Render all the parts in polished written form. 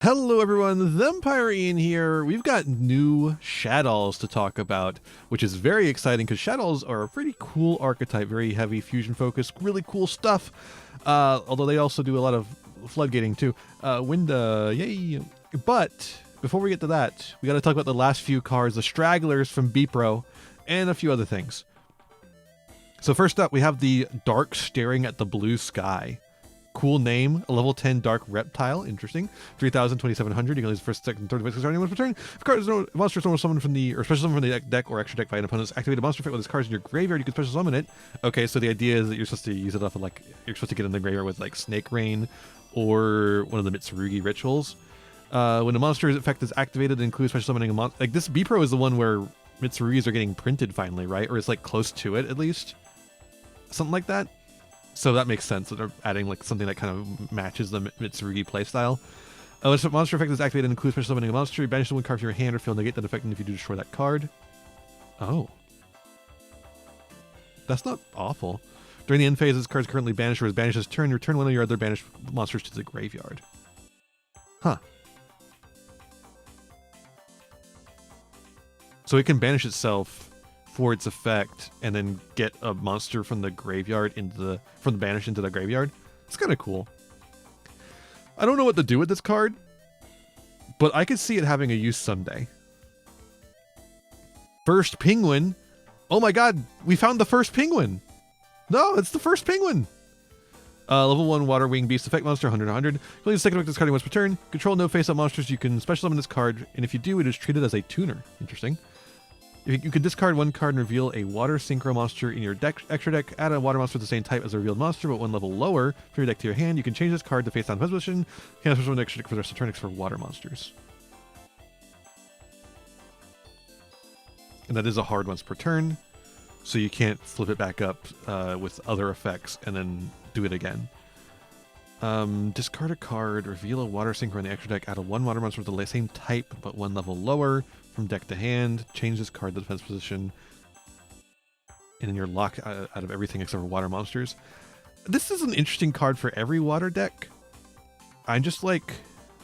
Hello everyone, Thempire Ian here. We've got new Shaddolls to talk about, which is very exciting because Shaddolls are a pretty cool archetype, very heavy fusion focus, really cool stuff. Although they also do a lot of floodgating too. Yay! But before we get to that, we got to talk about the last few cards, the Stragglers from Bipro, and a few other things. So first up, we have the Dark Staring at the Blue Sky. Cool name, a level 10 dark reptile, interesting. 3,000, 2,700. You can use the first, second, third, starting anyone's turn. If a card is no monster is summoned from the, or special summon from the deck or extra deck by an opponent's activate a monster effect with this card in your graveyard, you can special summon it. Okay, so the idea is that you're supposed to use it off of like, you're supposed to get in the graveyard with like Snake Rain or one of the Mitsurugi rituals. When a monster's effect is activated, it includes special summoning a monster. Like this Bipro is the one where Mitsurugis are getting printed finally, right? Or it's like close to it at least. Something like that. So that makes sense that they're adding like something that kind of matches the Mitsurugi playstyle. When a monster effect is activated, includes special summoning a monster. You banish one card from your hand or field negate that effect, and if you do, destroy that card. Oh. That's not awful. During the end phase, this card is currently banished or is banished this turn. Return one of your other banished monsters to the graveyard. Huh. So it can banish itself for its effect and then get a monster from the graveyard from the banish into the graveyard. It's kind of cool. I don't know what to do with this card, but I could see it having a use someday. First penguin. Oh my god, we found the first penguin. No, it's the first penguin. Level 1 Water Wing Beast effect monster, 100-100. You only use second effect this card once per turn. Control no face-up monsters. You can special summon this card, and if you do, it is treated as a tuner. Interesting. You can discard one card and reveal a water synchro monster in your extra deck. Add a water monster with the same type as the revealed monster, but one level lower from your deck to your hand. You can change this card to face down position. You can also summon an extra deck for the rest of the turn for water monsters. And that is a hard once per turn, so you can't flip it back up with other effects and then do it again. Discard a card, reveal a water synchro in the extra deck, add a one water monster with the same type but one level lower from deck to hand, change this card to defense position, and then you're locked out of everything except for water monsters. This is an interesting card for every water deck. I'm just like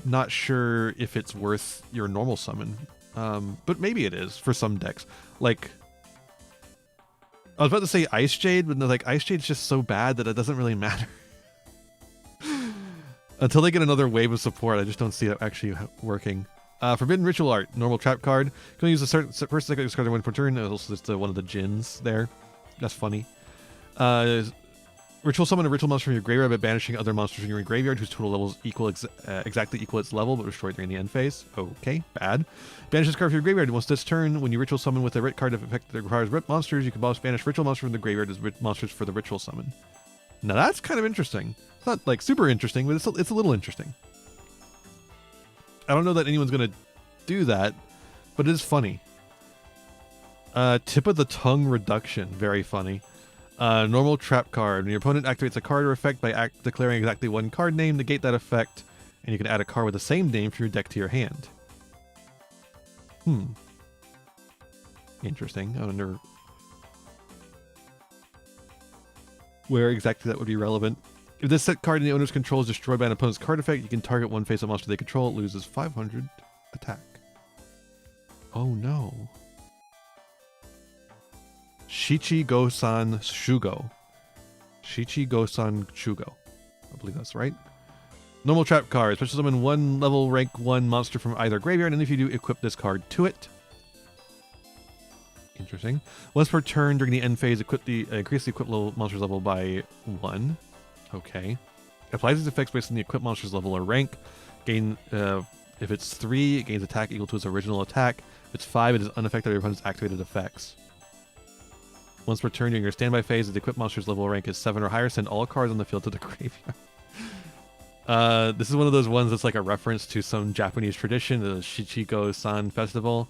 not sure if it's worth your normal summon, but maybe it is for some decks. Like I was about to say Ice Jade, but no, like Ice Jade's just so bad that it doesn't really matter. Until they get another wave of support, I just don't see it actually working. Forbidden Ritual Art, normal trap card. You can use the first second card one per turn. There's also just one of the Djinns there. That's funny. Ritual summon a ritual monster from your graveyard by banishing other monsters in your graveyard whose total levels exactly equal its level, but destroyed during the end phase. Okay, bad. Banish this card from your graveyard. Once this turn, when you ritual summon with a writ card effect that requires writ monsters, you can both banish ritual monsters from the graveyard as monsters for the ritual summon. Now that's kind of interesting. It's not like super interesting, but it's a little interesting. I don't know that anyone's gonna do that, but it is funny. Tip of the tongue reduction, very funny. Normal trap card. When your opponent activates a card or effect by declaring exactly one card name, negate that effect, and you can add a card with the same name from your deck to your hand. Interesting. I wonder where exactly that would be relevant. If this set card in the owner's control is destroyed by an opponent's card effect, you can target one face-up monster they control. It loses 500 attack. Oh no. Shichi-go-san Shugo. Shichi-go-san Shugo. I believe that's right. Normal trap card. Special summon one level rank 1 monster from either graveyard, and if you do, equip this card to it. Interesting. Once per turn during the end phase, increase the equipped monster's level by 1. Okay. Applies these effects based on the equipped monster's level or rank. Gain, if it's 3, it gains attack equal to its original attack. If it's 5, it is unaffected by your opponent's activated effects. Once per turn during your standby phase, if the equipped monster's level or rank is 7 or higher, send all cards on the field to the graveyard. This is one of those ones that's like a reference to some Japanese tradition, the Shichiko-san festival.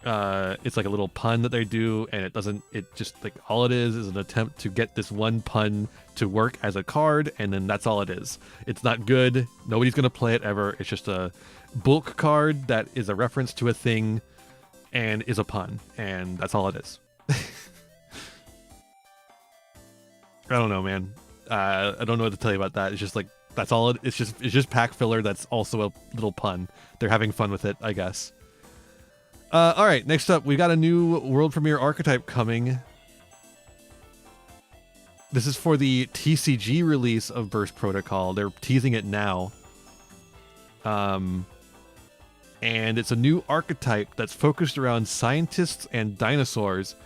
It's like a little pun that they do, and it just like all it is an attempt to get this one pun to work as a card, and then that's all it is. It's not good. Nobody's gonna play it ever. It's just a bulk card that is a reference to a thing and is a pun, and that's all it is. I don't know, man. I don't know what to tell you about that. It's just like That's all. It's just pack filler. That's also a little pun. They're having fun with it, I guess. All right. Next up, we got a new world premiere archetype coming. This is for the TCG release of Burst Protocol. They're teasing it now. And it's a new archetype that's focused around scientists and dinosaurs.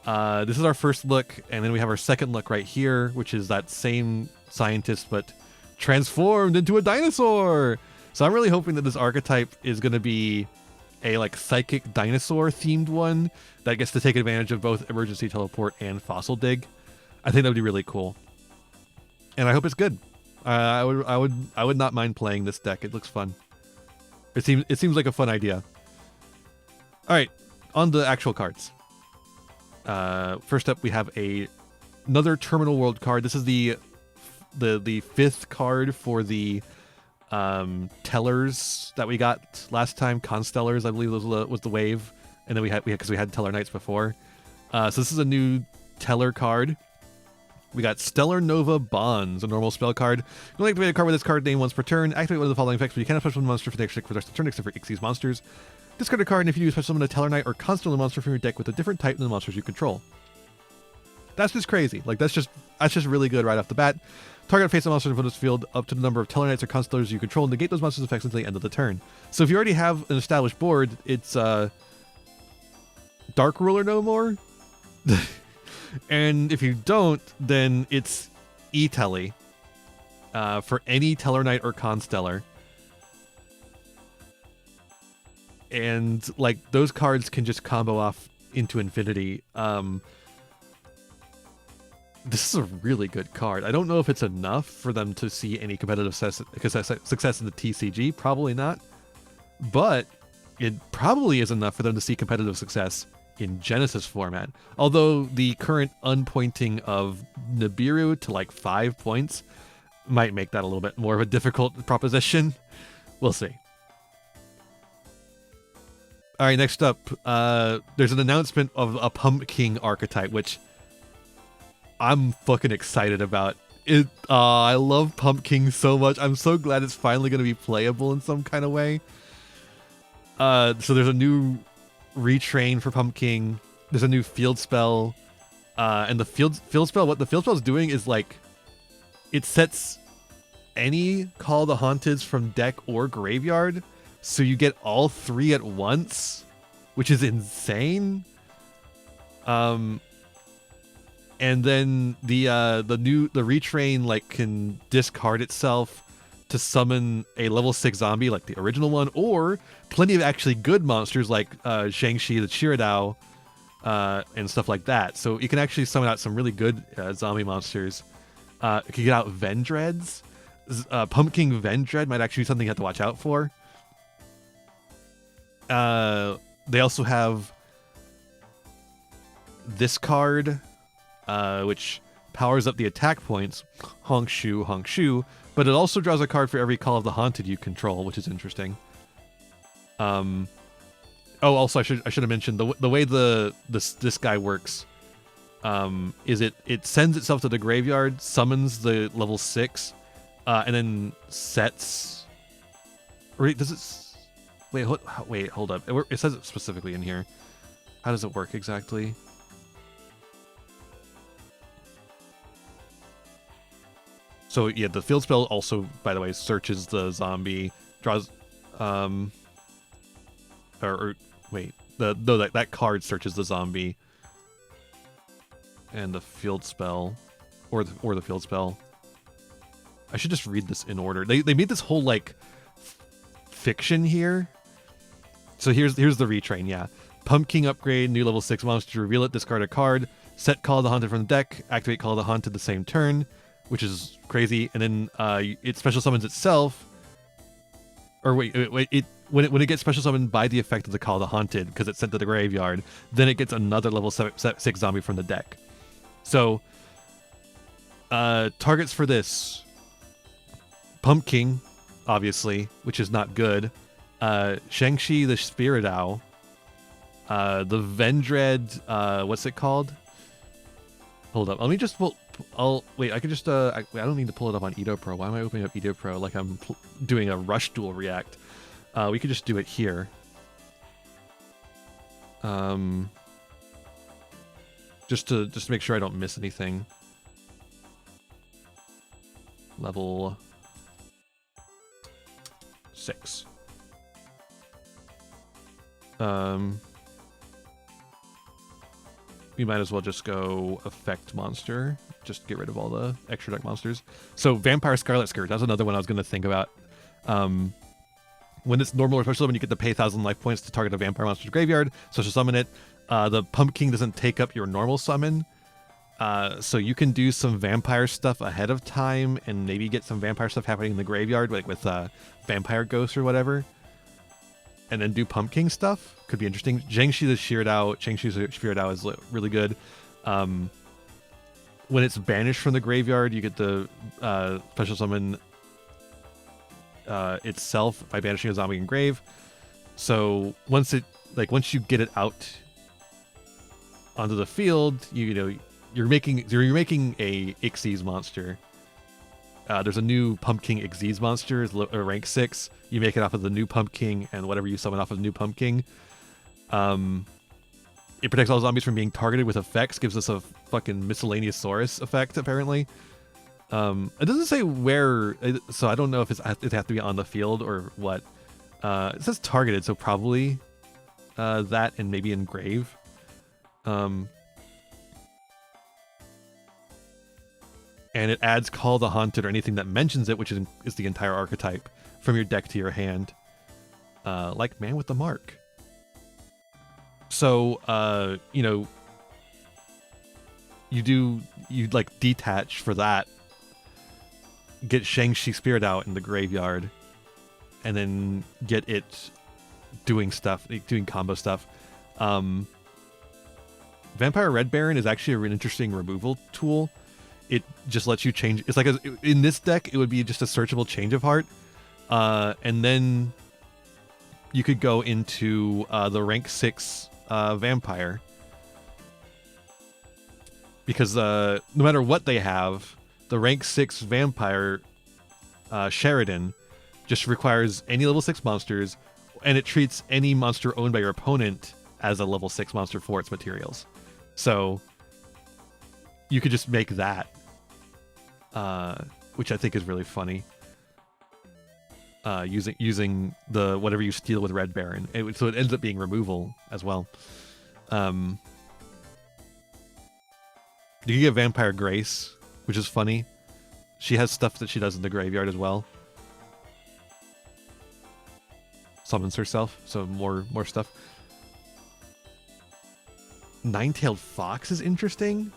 This is our first look, and then we have our second look right here, which is that same scientist but transformed into a dinosaur. So I'm really hoping that this archetype is going to be a like psychic dinosaur themed one that gets to take advantage of both emergency teleport and fossil dig. I think that would be really cool, and I hope it's good. I would not mind playing this deck. It looks fun. It seems like a fun idea. All right, on the actual cards. First up, we have another Terminal World card. This is the fifth card for the Tellers that we got last time. Constellars, I believe, was the wave, and then we had Teller Knights before. So this is a new Teller card. We got Stellar Nova Bonds, a normal spell card. You only activate a card with this card name once per turn. Activate one of the following effects, but you cannot special summon a monster for the next for the rest of the turn except for Xyz monsters. Discard a card, and if you do, special summon a Teller Knight or Constellar monster from your deck with a different type than the monsters you control. That's just crazy. Like that's just really good right off the bat. Target face a monster in this field up to the number of Teller Knights or Constellars you control. Negate those monsters' effects until the end of the turn. So if you already have an established board, it's Dark Ruler no more. And if you don't, then it's E-Telly for any Teller Knight or Constellar. And like those cards can just combo off into infinity. This is a really good card. I don't know if it's enough for them to see any competitive success in the TCG. Probably not. But it probably is enough for them to see competitive success in Genesis format. Although the current unpointing of Nibiru to like 5 points might make that a little bit more of a difficult proposition. We'll see. All right, next up, there's an announcement of a Pumpkin archetype, which I'm fucking excited about. I love Pumpkin so much. I'm so glad it's finally going to be playable in some kind of way. So there's a new retrain for Pumpkin. There's a new field spell. And the field spell, what the field spell is doing is like, it sets any Call the Haunteds from deck or graveyard. So you get all three at once, which is insane. And then the retrain like can discard itself to summon a level 6 zombie like the original one, or plenty of actually good monsters like Shang-Chi the Chiradao and stuff like that. So you can actually summon out some really good zombie monsters. You can get out Vendreads. Pumpkin Vendread might actually be something you have to watch out for. They also have this card, which powers up the attack points, Honk Shu, but it also draws a card for every Call of the Haunted you control, which is interesting. Also I should have mentioned the way this guy works, is it sends itself to the graveyard, summons the level 6, and then sets. Or does it? Wait, hold up. It says it specifically in here. How does it work exactly? So yeah, the field spell also, by the way, searches the zombie, draws, that card searches the zombie, and the field spell, or the field spell. I should just read this in order. They made this whole like fiction here. So here's the retrain, yeah. Pumpkin upgrade, new level 6 monster, reveal it, discard a card, set Call of the Haunted from the deck, activate Call of the Haunted the same turn, which is crazy, and then it special summons itself. Or when it gets special summoned by the effect of the Call of the Haunted, because it's sent to the graveyard, then it gets another level 6 zombie from the deck. So targets for this: Pumpkin, obviously, which is not good. Shang-Chi the Spiridao, the Vendread, what's it called? Hold up, let me just I'll wait. I could just I don't need to pull it up on Edo Pro. Why am I opening up Edo Pro like I'm doing a rush dual react? We could just do it here. Just to make sure I don't miss anything. Level 6. We might as well just go effect monster. Just get rid of all the extra deck monsters. So Vampire Scarlet Skirt, that's another one I was going to think about. When it's normal or special, when you get to pay 1,000 life points to target a vampire monster's graveyard, special summon it. The Pumpkin doesn't take up your normal summon. So you can do some vampire stuff ahead of time and maybe get some vampire stuff happening in the graveyard, like with Vampire Ghost or whatever. And then do Pumpkin stuff. Could be interesting. Jiangshi the Sheared Out. Jiangshi the Sheared Out is really good. When it's banished from the graveyard, you get the special summon itself by banishing a zombie in grave. So once you get it out onto the field, you're making a Xyz monster. There's a new Pumpkin Xyz monster, is rank 6. You make it off of the new Pumpkin, and whatever you summon off of the new Pumpkin. It protects all zombies from being targeted with effects, gives us a fucking miscellaneousaurus effect, apparently. It doesn't say where, so I don't know if it has to be on the field or what. It says targeted, so probably that and maybe in grave. And it adds Call the Haunted or anything that mentions it, which is the entire archetype, from your deck to your hand. Like Man with the Mark. So, you detach for that, get Shang-Chi Spirit out in the graveyard, and then get it doing stuff, doing combo stuff. Vampire Red Baron is actually an interesting removal tool. It just lets you change. It's like in this deck, it would be just a searchable Change of Heart, and then you could go into the rank 6 vampire, because no matter what they have, the rank 6 vampire Sheridan just requires any level 6 monsters, and it treats any monster owned by your opponent as a level 6 monster for its materials. So you could just make that, which I think is really funny. Using the whatever you steal with Red Baron, so it ends up being removal as well. You can get Vampire Grace, which is funny. She has stuff that she does in the graveyard as well. Summons herself, so more stuff. Nine-Tailed Fox is interesting.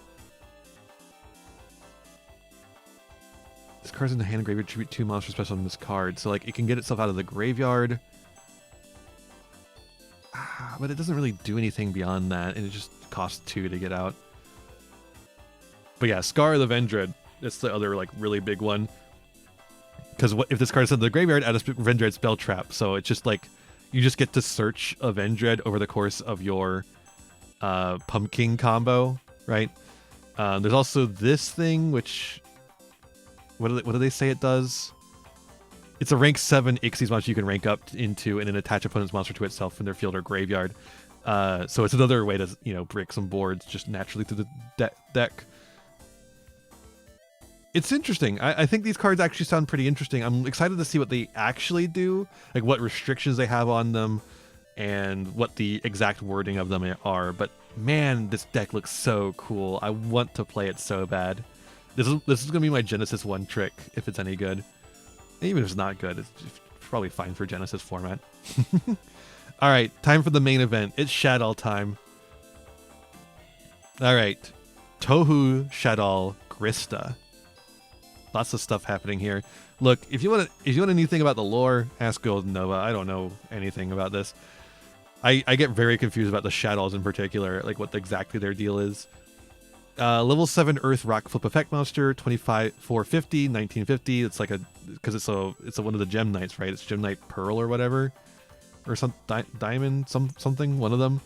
This card's in the hand graveyard, tribute 2 monster special on this card. So it can get itself out of the graveyard. But it doesn't really do anything beyond that, and it just costs 2 to get out. But yeah, Scar the Vendread, that's the other really big one. Because if this card is in the graveyard, add a Vendread spell trap. So it's just you just get to search a Vendread over the course of your Pumpkin combo, right? There's also this thing, which what do they say it does? It's a rank 7 Xyz monster you can rank up into and then attach opponent's monster to itself in their field or graveyard. So it's another way to break some boards just naturally through the deck. It's interesting. I think these cards actually sound pretty interesting. I'm excited to see what they actually do, like what restrictions they have on them, and what the exact wording of them are. But man, this deck looks so cool. I want to play it so bad. This is gonna be my Genesis 1 trick if it's any good. Even if it's not good, it's probably fine for Genesis format. All right, time for the main event. It's Shadoll time. All right, Tohu Shaddoll Grista. Lots of stuff happening here. Look, if you want anything about the lore, ask Golden Nova. I don't know anything about this. I get very confused about the Shaddolls in particular, like what exactly their deal is. Level 7 Earth Rock Flip Effect monster, 450, 1950. It's because it's one of the Gem Knights, right? It's Gem Knight Pearl or whatever, or some Diamond, something, one of them.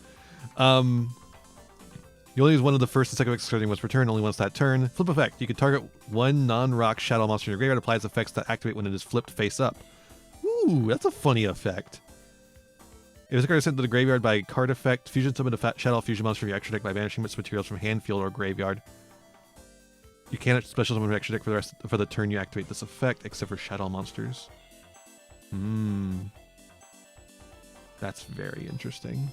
You only use one of the first and second effects starting once per turn, only once that turn. Flip effect. You can target one non-rock shadow monster in your graveyard, applies effects that activate when it is flipped face up. Ooh, that's a funny effect. If this card is sent to the graveyard by card effect, fusion summon a Shadow fusion monster from your extra deck by banishing its materials from hand, field, or graveyard. You cannot special summon your extra deck for the turn you activate this effect, except for shadow monsters. That's very interesting.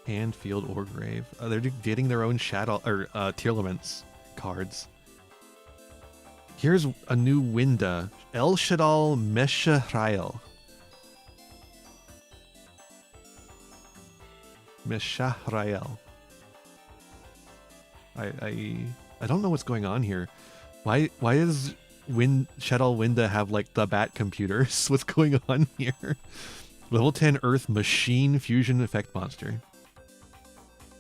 Hand, field, or grave. They're getting their own shadow or Tearlaments cards. Here's a new Winda. El Shaddol Meshahrael. Meshahrael. I don't know what's going on here. Why does Shaddol Winda have like the bat computers? What's going on here? Level 10 Earth Machine Fusion Effect Monster.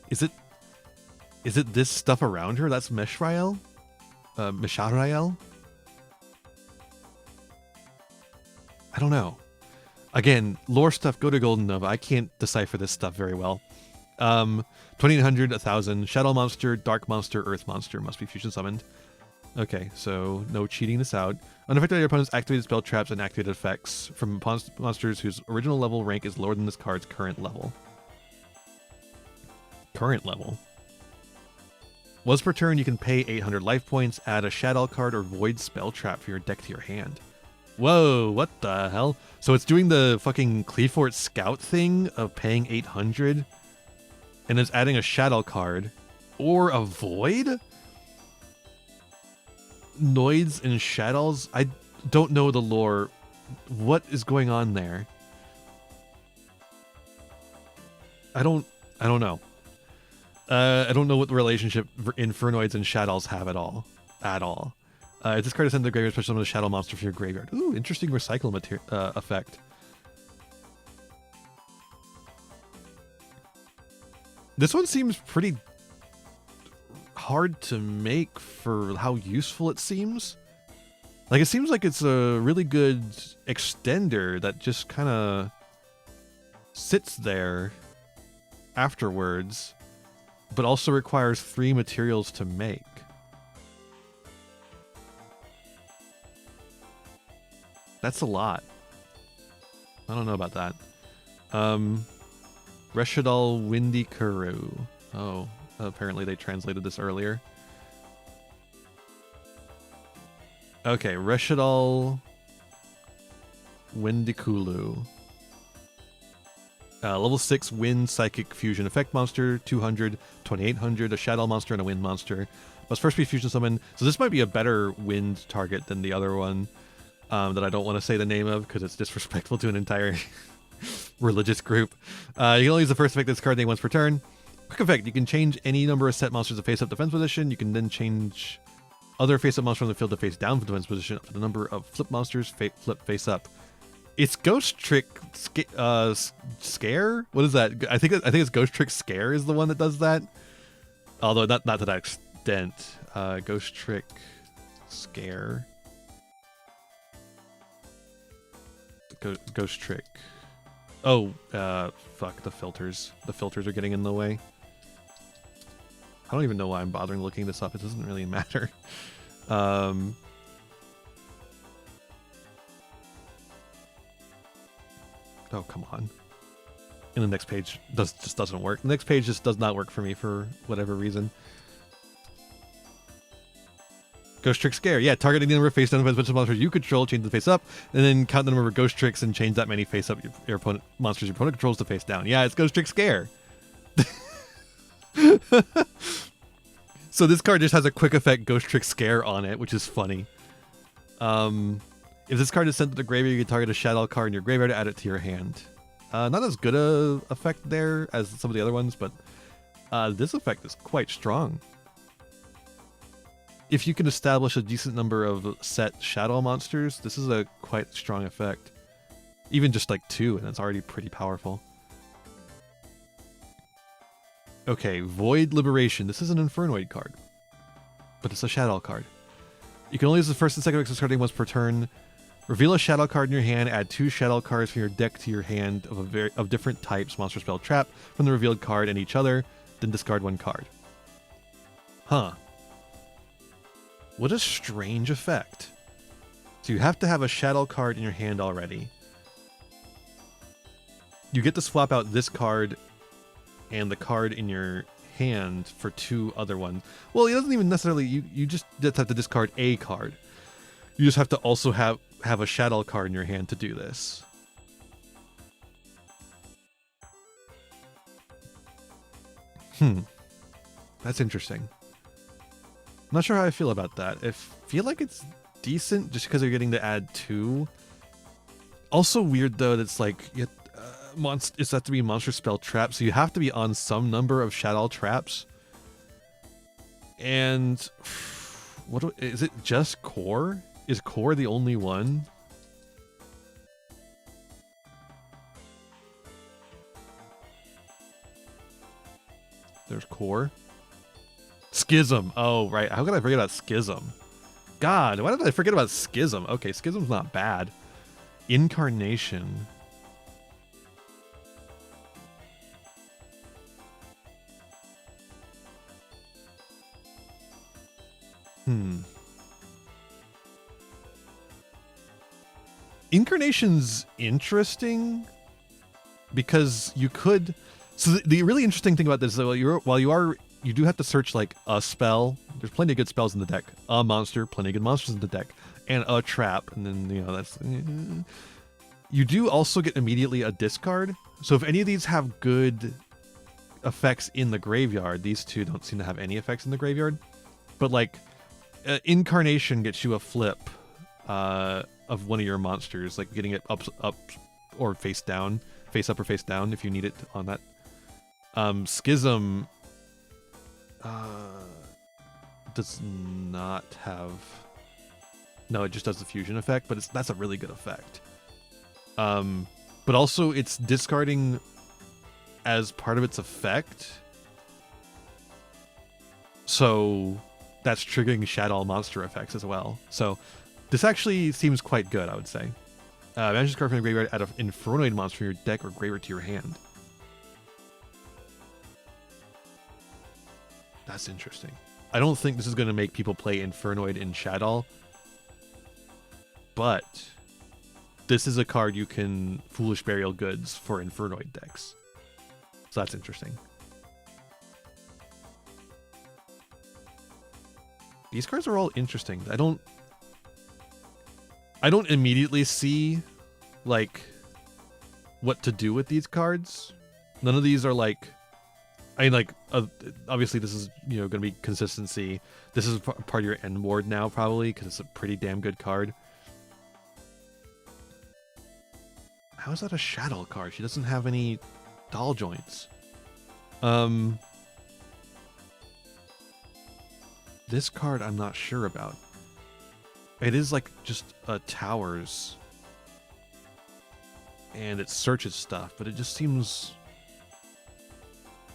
Is it this stuff around her? That's Meshahrael? Meshahrael? I don't know. Again, lore stuff, go to Golden Nova. I can't decipher this stuff very well. 2800, 1000. Shadow monster, dark monster, earth monster must be fusion summoned. Okay, so no cheating this out. Unaffected by your opponent's activated spell traps and activated effects from monsters whose original level rank is lower than this card's current level. Current level. Once per turn, you can pay 800 life points, add a Shadow card, or void spell trap for your deck to your hand. Whoa, what the hell? So it's doing the fucking Cleafort Scout thing of paying 800, and it's adding a Shadow card, or a void? Noids and Shaddolls? I don't know the lore. What is going on there? I don't know. I don't know what the relationship Infernoids and Shaddolls have at all. If this card is sent to the graveyard, special summon a shadow monster from your graveyard. Ooh, interesting recycle effect. This one seems pretty hard to make for how useful it seems. Like, it seems like it's a really good extender that just kind of sits there afterwards, but also requires 3 materials to make. That's a lot. I don't know about that. Reshadal Windy Kuru. Oh, apparently they translated this earlier. Okay, Reshadal Windikulu. Level 6 Wind Psychic Fusion Effect Monster, 200, 2800, a Shadow Monster, and a Wind Monster. Must first be fusion summoned. So this might be a better wind target than the other one. That I don't want to say the name of because it's disrespectful to an entire religious group. You can only use the first effect of this card name once per turn. Quick effect, you can change any number of set monsters to face-up defense position. You can then change other face-up monsters from the field to face-down for defense position up to the number of flip monsters flip face-up. It's Ghost Trick Scare? What is that? I think it's Ghost Trick Scare is the one that does that. Although not to that extent. Ghost Trick Scare. Ghost Trick. Oh, fuck, the filters. The filters are getting in the way. I don't even know why I'm bothering looking this up. It doesn't really matter. Oh, come on. And the next page just doesn't work. The next page just does not work for me for whatever reason. Ghost Trick Scare. Yeah, targeting the number of face-down defense monsters you control, change the face up, and then count the number of Ghost Tricks and change that many face-up your opponent monsters your opponent controls to face down. Yeah, it's Ghost Trick Scare. So this card just has a quick effect Ghost Trick Scare on it, which is funny. If this card is sent to the graveyard, you can target a Shadow card in your graveyard to add it to your hand. Not as good a effect there as some of the other ones, but this effect is quite strong. If you can establish a decent number of set shadow monsters, this is a quite strong effect. Even just like 2, and it's already pretty powerful. Okay, Void Liberation. This is an Infernoid card, but it's a shadow card. You can only use the first and second effects card once per turn. Reveal a shadow card in your hand. Add 2 shadow cards from your deck to your hand of different types, monster, spell, trap, from the revealed card and each other. Then discard 1 card. Huh. What a strange effect. So you have to have a shadow card in your hand already. You get to swap out this card and the card in your hand for 2 other ones. Well, it doesn't even necessarily, you just have to discard a card. You just have to also have a shadow card in your hand to do this. That's interesting. I'm not sure how I feel about that. I feel like it's decent just because you're getting to add 2. Also weird though that it's like it's have to be monster, spell, trap, so you have to be on some number of shadow traps. And what is it? Just core? Is core the only one? There's core. Schism. Oh, right. How could I forget about Schism? God, why did I forget about Schism? Okay, Schism's not bad. Incarnation. Incarnation's interesting because you could. So the really interesting thing about this is that you do have to search like a spell. There's plenty of good spells in the deck. A monster, plenty of good monsters in the deck, and a trap. And then that's. You do also get immediately a discard. So if any of these have good effects in the graveyard, these 2 don't seem to have any effects in the graveyard. But like, Incarnation gets you a flip of one of your monsters, like getting it up or face down, face up or face down if you need it on that. Schism does not have. No, it just does the fusion effect, but that's a really good effect. But also it's discarding as part of its effect. So that's triggering Shadow monster effects as well. So this actually seems quite good, I would say. Banish this card from the graveyard, add an Infernoid monster from your deck or graveyard to your hand. That's interesting. I don't think this is going to make people play Infernoid in Shaddolls, but this is a card you can Foolish Burial Goods for Infernoid decks. So that's interesting. These cards are all interesting. I don't immediately see like what to do with these cards. None of these are like, I mean, like obviously this is going to be consistency. This is part of your end board now probably because it's a pretty damn good card. How is that a Shadow card? She doesn't have any doll joints. This card I'm not sure about. It is like just towers. And it searches stuff, but it just seems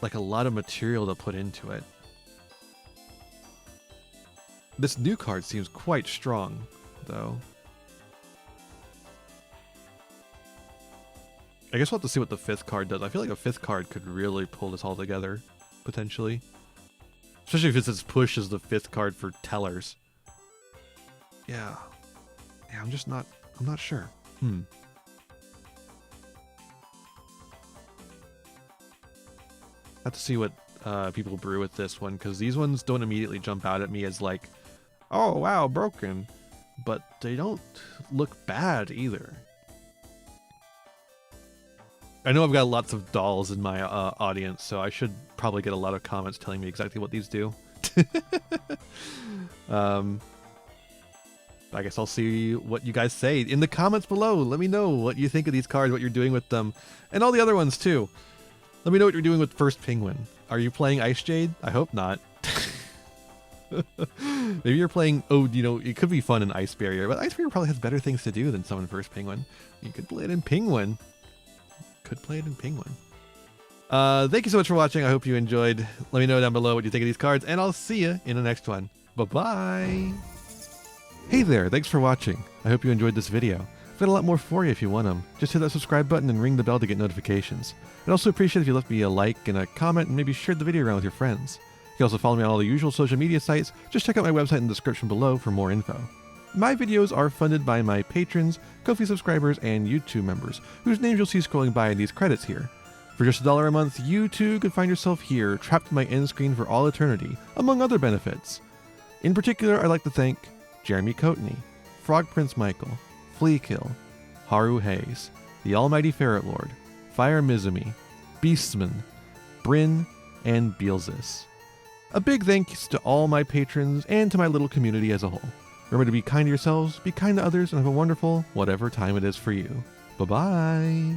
like a lot of material to put into it. This new card seems quite strong, though. I guess we'll have to see what the 5th card does. I feel like a 5th card could really pull this all together, potentially. Especially if it's as push as the 5th card for Tellers. Yeah. Yeah, I'm not sure. Have to see what people brew with this one, because these ones don't immediately jump out at me as like, oh wow, broken. But they don't look bad either. I know I've got lots of dolls in my audience, so I should probably get a lot of comments telling me exactly what these do. I guess I'll see what you guys say in the comments below. Let me know what you think of these cards, what you're doing with them, and all the other ones too. Let me know what you're doing with First Penguin. Are you playing Ice Jade? I hope not. Maybe you're playing, it could be fun in Ice Barrier, but Ice Barrier probably has better things to do than summon First Penguin. You could play it in Penguin. Thank you so much for watching. I hope you enjoyed. Let me know down below what you think of these cards, and I'll see you in the next one. Bye-bye. Hey there, thanks for watching. I hope you enjoyed this video. I've got a lot more for you if you want them. Just hit that subscribe button and ring the bell to get notifications. I'd also appreciate if you left me a like and a comment and maybe shared the video around with your friends. You can also follow me on all the usual social media sites. Just check out my website in the description below for more info. My videos are funded by my patrons, Ko-fi subscribers, and YouTube members, whose names you'll see scrolling by in these credits here. For just $1 a month, you too could find yourself here, trapped in my end screen for all eternity, among other benefits. In particular, I'd like to thank Jeremy Coatney, Frog Prince Michael, Fleakill, Haru Hayes, the Almighty Ferret Lord, Fire Mizumi, Beastman, Bryn, and Beelzis. A big thanks to all my patrons and to my little community as a whole. Remember to be kind to yourselves, be kind to others, and have a wonderful whatever time it is for you. Bye-bye!